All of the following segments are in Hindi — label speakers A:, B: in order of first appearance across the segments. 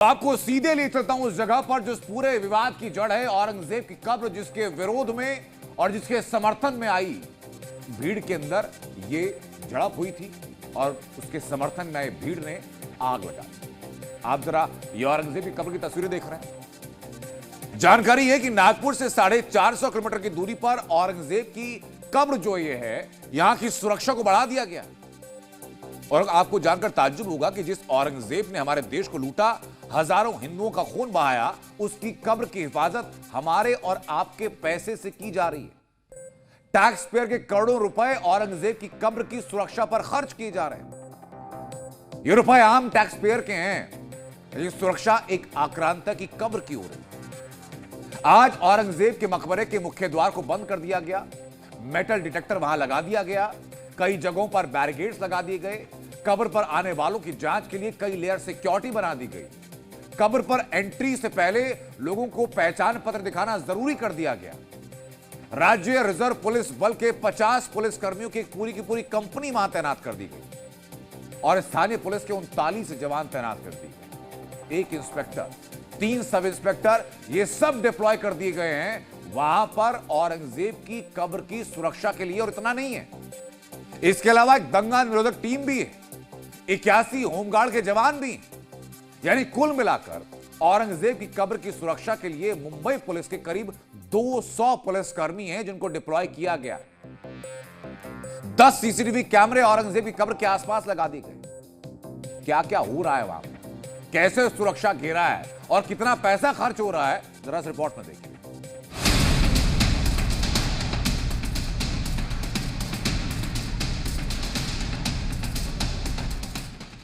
A: आपको सीधे ले चलता हूं उस जगह पर जिस पूरे विवाद की जड़ है औरंगजेब की कब्र, जिसके विरोध में और जिसके समर्थन में आई भीड़ के अंदर ये झड़प हुई थी और उसके समर्थन में आई भीड़ ने आग लगा दी। आप जरा ये औरंगजेब की कब्र की तस्वीरें देख रहे हैं। जानकारी है कि नागपुर से 450 किलोमीटर की दूरी पर औरंगजेब की कब्र जो ये है, यहां की सुरक्षा को बढ़ा दिया गया। और आपको जानकर ताज्जुब होगा कि जिस औरंगजेब ने हमारे देश को लूटा, हजारों हिंदुओं का खून बहाया, उसकी कब्र की हिफाजत हमारे और आपके पैसे से की जा रही है। टैक्स पेयर के करोड़ों रुपए औरंगजेब की कब्र की सुरक्षा पर खर्च किए जा रहे हैं। ये रुपए आम टैक्स पेयर के हैं। ये सुरक्षा एक आक्रांता की कब्र की हो रही है। आज औरंगजेब के मकबरे के मुख्य द्वार को बंद कर दिया गया, मेटल डिटेक्टर वहां लगा दिया गया, कई जगहों पर बैरिकेड्स लगा दिए गए, कब्र पर आने वालों की जांच के लिए कई लेयर सिक्योरिटी बना दी गई, कब्र पर एंट्री से पहले लोगों को पहचान पत्र दिखाना जरूरी कर दिया गया। राज्य रिजर्व पुलिस बल के 50 पुलिस कर्मियों की पूरी कंपनी वहां तैनात कर दी गई और स्थानीय पुलिस के 39 जवान तैनात कर दिए गए। एक इंस्पेक्टर, 3 सब इंस्पेक्टर, ये सब डिप्लॉय कर दिए गए हैं वहां पर औरंगजेब की कब्र की सुरक्षा के लिए। और इतना नहीं है, इसके अलावा एक दंगा निरोधक टीम भी है, 81 होमगार्ड के जवान भी। यानी कुल मिलाकर औरंगजेब की कब्र की सुरक्षा के लिए मुंबई पुलिस के करीब 200 पुलिसकर्मी हैं जिनको डिप्लॉय किया गया। 10 सीसीटीवी कैमरे औरंगजेब की कब्र के आसपास लगा दिए गए। क्या क्या हो रहा है वहां पर, कैसे सुरक्षा घेरा है और कितना पैसा खर्च हो रहा है, जरा इस रिपोर्ट में देखिए।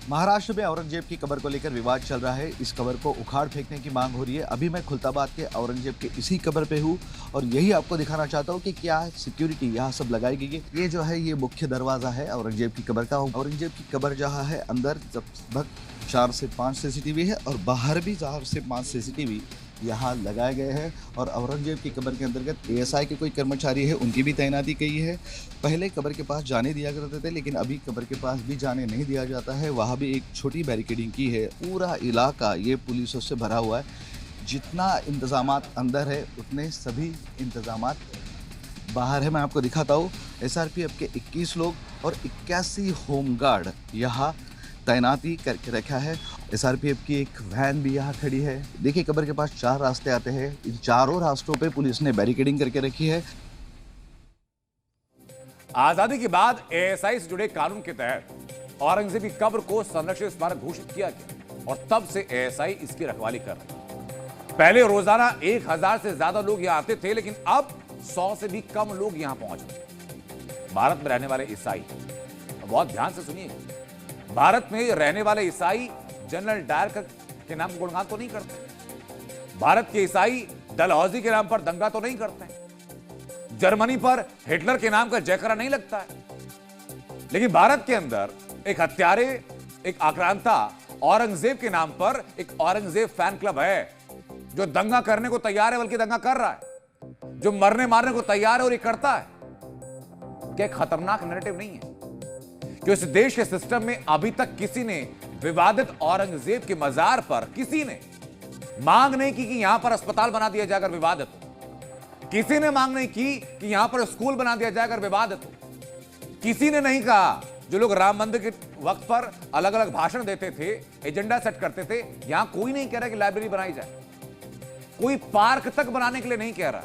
B: महाराष्ट्र में औरंगजेब की कब्र को लेकर विवाद चल रहा है। इस कब्र को उखाड़ फेंकने की मांग हो रही है। अभी मैं खुलताबाद के औरंगजेब के इसी कब्र पे हूँ और यही आपको दिखाना चाहता हूँ कि क्या सिक्योरिटी यहाँ सब लगाई गई है। ये जो है, ये मुख्य दरवाजा है औरंगजेब की कब्र का। औरंगजेब की कब्र जहाँ है, अंदर लगभग 4 से 5 सीसीटीवी है और बाहर भी 4 से 5 सीसीटीवी यहाँ लगाए गए हैं। और औरंगजेब की कब्र के अंतर्गत एएसआई के कोई कर्मचारी है, उनकी भी तैनाती की है। पहले कब्र के पास जाने दिया करते थे, लेकिन अभी कब्र के पास भी जाने नहीं दिया जाता है। वहाँ भी एक छोटी बैरिकेडिंग की है। पूरा इलाका ये पुलिसों से भरा हुआ है। जितना इंतजामात अंदर है, उतने सभी इंतजामात बाहर है। मैं आपको दिखाता हूँ। एसआरपीएफ के 21 लोग और 81 होमगार्ड यहाँ तैनाती करके रखा है। एसआरपीएफ की एक वैन भी यहाँ खड़ी है। देखिए, कब्र के पास 4 रास्ते आते हैं। इन चारों रास्तों पे पुलिस ने बैरिकेडिंग करके रखी है।
A: आजादी के बाद एएसआई से जुड़े कानून के तहत औरंगजेब की कब्र को संरक्षित स्मारक घोषित किया गया और तब से एएसआई इसकी रखवाली कर रहे हैं। पहले रोजाना 1000 से ज्यादा लोग यहां आते थे, लेकिन अब 100 से भी कम लोग यहां पहुंच रहे। भारत में रहने वाले ईसाई, बहुत ध्यान से सुनिए, भारत में रहने वाले ईसाई जनरल डायर के नाम पर गुणगान तो नहीं करते। भारत के ईसाई डलहौजी के नाम पर दंगा तो नहीं करते। जर्मनी पर हिटलर के नाम का जयकारा नहीं लगता है। लेकिन भारत के अंदर एक हत्यारे, एक आक्रांता औरंगजेब के नाम पर एक औरंगजेब फैन क्लब है जो दंगा करने को तैयार है, बल्कि दंगा कर रहा है, जो मरने मारने को तैयार है और ये करता है। क्या खतरनाक नैरेटिव नहीं है कि उस देश के सिस्टम में अभी तक किसी ने विवादित औरंगजेब के मजार पर किसी ने मांग नहीं की कि यहां पर अस्पताल बना दिया जाए अगर विवादित हो। किसी ने मांग नहीं की कि यहां पर स्कूल बना दिया जाए अगर विवादित हो। किसी ने नहीं कहा, जो लोग राम मंदिर के वक्त पर अलग अलग भाषण देते थे, एजेंडा सेट करते थे, यहां कोई नहीं कह रहा कि लाइब्रेरी बनाई जाए। कोई पार्क तक बनाने के लिए नहीं कह रहा।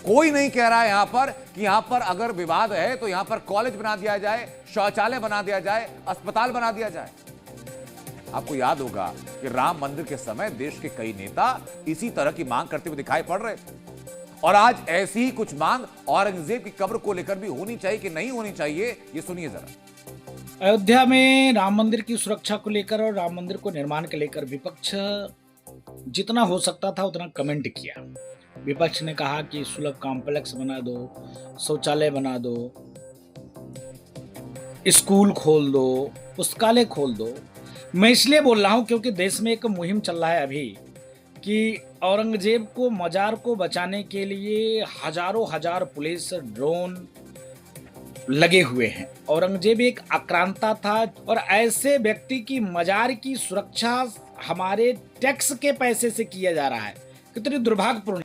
A: कोई नहीं कह रहा है यहां पर कि यहां पर अगर विवाद है तो यहां पर कॉलेज बना दिया जाए, शौचालय बना दिया जाए, अस्पताल बना दिया जाए। आपको याद होगा कि राम मंदिर के समय देश के कई नेता इसी तरह की मांग करते हुए दिखाई पड़ रहे थे। और आज ऐसी ही कुछ मांग औरंगजेब की कब्र को लेकर भी होनी चाहिए कि नहीं होनी चाहिए, ये सुनिए जरा।
C: अयोध्या में राम मंदिर की सुरक्षा को लेकर और राम मंदिर को निर्माण को लेकर विपक्ष जितना हो सकता था उतना कमेंट किया। विपक्ष ने कहा कि सुलभ कॉम्प्लेक्स बना दो, शौचालय बना दो, स्कूल खोल दो, पुस्तकालय खोल दो। मैं इसलिए बोल रहा हूं क्योंकि देश में एक मुहिम चल रहा है अभी कि औरंगजेब को मजार को बचाने के लिए हजार पुलिस ड्रोन लगे हुए हैं। औरंगजेब एक आक्रांता था और ऐसे व्यक्ति की मजार की सुरक्षा हमारे टैक्स के पैसे से किया जा रहा है। कितनी दुर्भाग्यपूर्ण